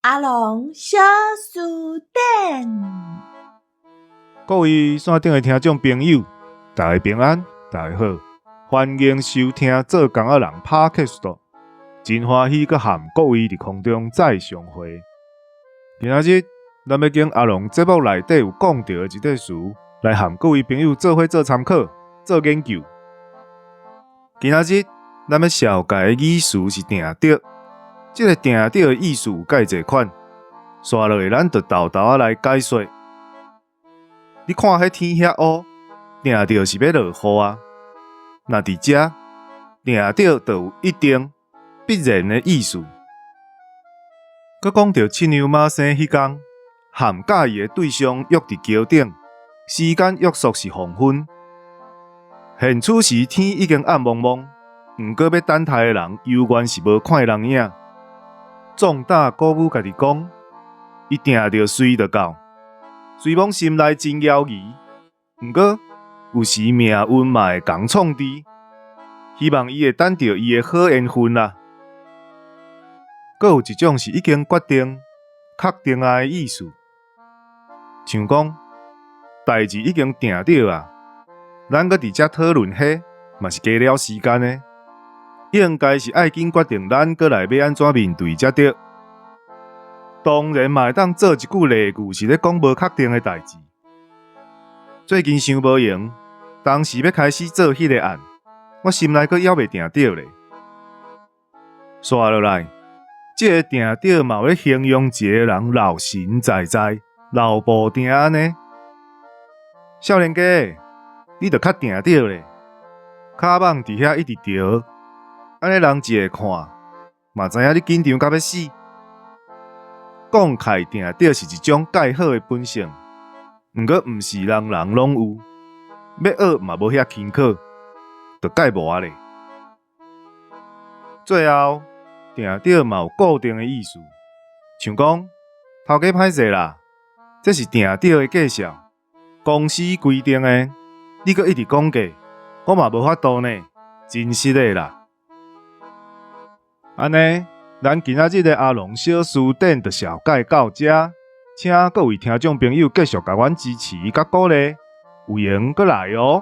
阿龙小书店，各位线顶的听众朋友，大家平安，大家好，欢迎收听做工仔人 Podcast。真欢喜，佮和各位伫空中再相会。今仔日，咱要经阿龙节目内底有讲到的一块词，来和各位朋友做伙做参考、做研究。今仔日，咱要小解的语词是定着。这个定着的意思有介济款，刷落去咱就豆豆仔来解说。你看迄天遐乌，定着是要落雨啊。那伫遮定着就有一定必然的意思。佮讲到七娘妈生迄天，和佮意的对象约伫桥顶，时间约束是黄昏。现此时天已经暗蒙蒙，毋过要等待的人犹原是无看人影。壮大鼓舞家己讲，伊定着随就到。随往心内真犹豫，毋过有时命运嘛会共创治，希望伊会等到伊的好缘分啦。阁有一种是已經決定、確定的意思，像講代志已經定着啊，咱閣佇遮討論迄，嘛是加了時間的。應該是愛緊決定咱閣來要安怎面對才對。當然嘛會當做一句例句是咧講無確定的代志。最近想無閒，當時要開始做迄個案，我心內閣猶未定着咧。刷落來，這個定着嘛有咧形容一個人老神在在、老步定安尼。少年家，你著較定着咧，骹蠓佇遐一直搖。安尼人一個看，嘛知影你緊張到要死。講開定着是一種介好的本性，毋過毋是人人攏有，要學嘛無遐輕巧，就介無啊咧。最後，定着嘛有固定的意思，像講頭家歹勢啦，這是定着的介紹，公司規定的，你閣一直講價，我嘛無法度呢，真實的啦。安尼，咱今仔日的阿龍小書店就小解到這，請各位聽眾朋友繼續甲阮支持甲鼓勵，有緣閣來哦。